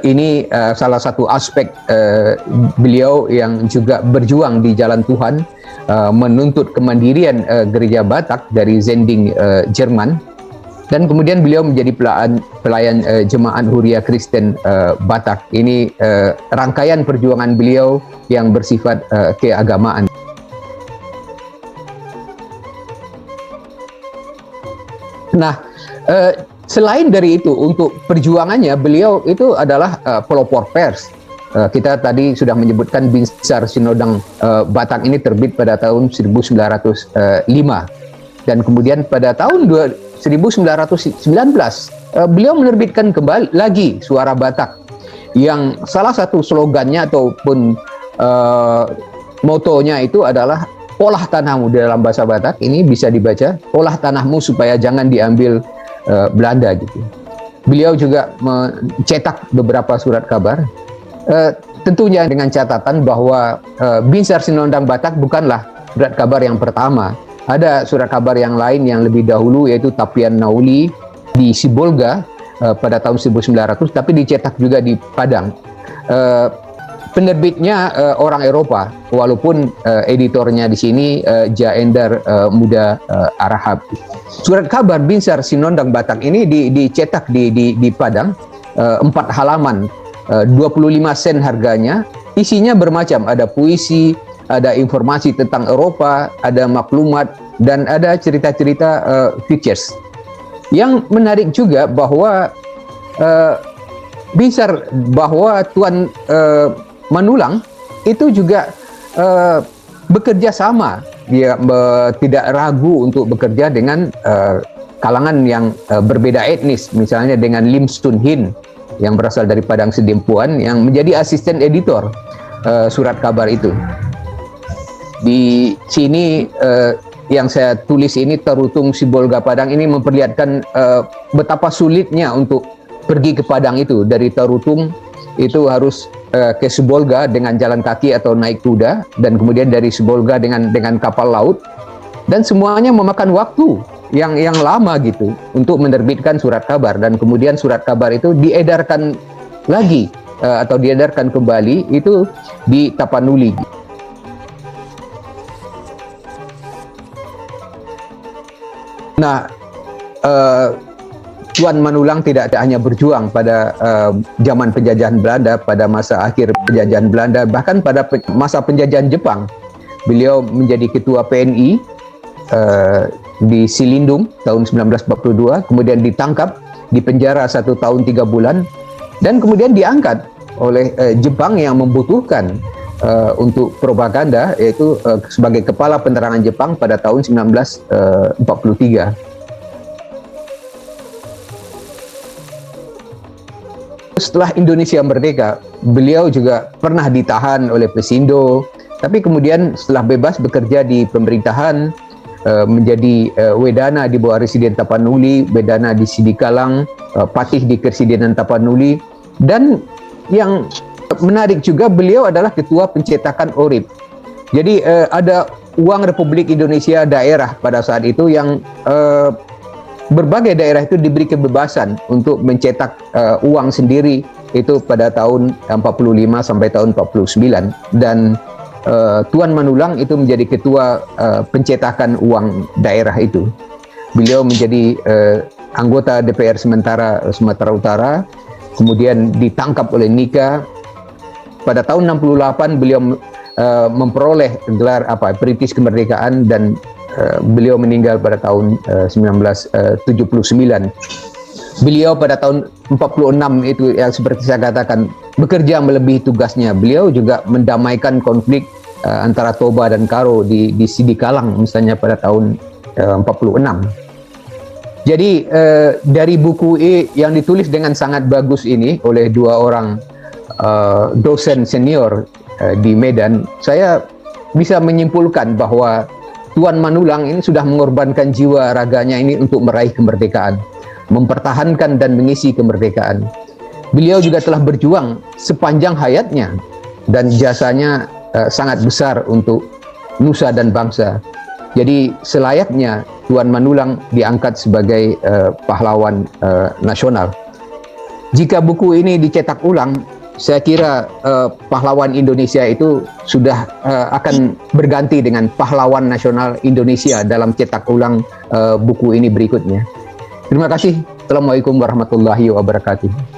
Ini salah satu aspek beliau yang juga berjuang di jalan Tuhan, menuntut kemandirian gereja Batak dari Zending, Jerman, dan kemudian beliau menjadi pelayan Jemaat Huria Kristen Batak. Ini rangkaian perjuangan beliau yang bersifat keagamaan. Nah, selain dari itu, untuk perjuangannya beliau itu adalah pelopor pers. Kita tadi sudah menyebutkan Binsar Sinodang Batak ini terbit pada tahun 1905, dan kemudian pada tahun 1919 beliau menerbitkan kembali lagi Suara Batak, yang salah satu slogannya ataupun motonya itu adalah olah tanahmu. Dalam bahasa Batak ini bisa dibaca olah tanahmu supaya jangan diambil Belanda gitu. Beliau juga mencetak beberapa surat kabar, tentunya dengan catatan bahwa Binsar Sinodang Batak bukanlah surat kabar yang pertama. Ada surat kabar yang lain yang lebih dahulu, yaitu Tapian Nauli di Sibolga pada tahun 1900, tapi dicetak juga di Padang. Penerbitnya orang Eropa, walaupun editornya di sini Jaendar Muda Arahab. Surat kabar Binsar Sinodang Batak ini dicetak di Padang, 4 halaman, 25 sen harganya. Isinya bermacam, ada puisi, ada informasi tentang Eropa, ada maklumat, dan ada cerita-cerita features. Yang menarik juga bahwa Binsar, bahwa Tuan Manulang itu juga bekerja sama. Dia tidak ragu untuk bekerja dengan kalangan yang berbeda etnis, misalnya dengan Lim Sun Hin yang berasal dari Padang Sedempuan, yang menjadi asisten editor surat kabar itu. Di sini yang saya tulis ini, Terutung Sibolga Padang, ini memperlihatkan betapa sulitnya untuk pergi ke Padang itu. Dari Terutung itu harus ke Sibolga dengan jalan kaki atau naik kuda, dan kemudian dari Sibolga dengan kapal laut, dan semuanya memakan waktu yang lama gitu untuk menerbitkan surat kabar. Dan kemudian surat kabar itu diedarkan lagi atau diedarkan kembali itu di Tapanuli. Nah, Tuan Manulang tidak hanya berjuang pada zaman penjajahan Belanda, pada masa akhir penjajahan Belanda, bahkan pada masa penjajahan Jepang. Beliau menjadi ketua PNI di Silindung tahun 1942, kemudian ditangkap, dipenjara 1 tahun 3 bulan, dan kemudian diangkat oleh Jepang yang membutuhkan untuk propaganda, yaitu sebagai kepala penerangan Jepang pada tahun 1943. Setelah Indonesia merdeka, beliau juga pernah ditahan oleh Pesindo, tapi kemudian setelah bebas bekerja di pemerintahan, menjadi Wedana di bawah Residen Tapanuli, Wedana di Sidikalang, Patih di Keresidenan Tapanuli, dan yang menarik juga beliau adalah ketua pencetakan ORIP. Jadi ada uang Republik Indonesia daerah pada saat itu yang berbagai daerah itu diberi kebebasan untuk mencetak uang sendiri itu pada tahun 45 sampai tahun 49, dan Tuan Manulang itu menjadi ketua pencetakan uang daerah itu. Beliau menjadi anggota DPR sementara Sumatera Utara, kemudian ditangkap oleh Nika. Pada tahun 68 beliau memperoleh gelar Perintis Kemerdekaan, dan beliau meninggal pada tahun 1979. Beliau pada tahun 46 itu, yang seperti saya katakan, bekerja melebihi tugasnya. Beliau juga mendamaikan konflik antara Toba dan Karo di Sidikalang misalnya pada tahun 46. Jadi dari buku yang ditulis dengan sangat bagus ini oleh 2 orang dosen senior di Medan, saya bisa menyimpulkan bahwa Tuan Manulang ini sudah mengorbankan jiwa raganya ini untuk meraih kemerdekaan, mempertahankan dan mengisi kemerdekaan. Beliau juga telah berjuang sepanjang hayatnya, dan jasanya sangat besar untuk nusa dan bangsa. Jadi selayaknya Tuan Manulang diangkat sebagai pahlawan nasional. Jika buku ini dicetak ulang, saya kira pahlawan Indonesia itu sudah akan berganti dengan pahlawan nasional Indonesia dalam cetak ulang buku ini berikutnya. Terima kasih. Assalamualaikum warahmatullahi wabarakatuh.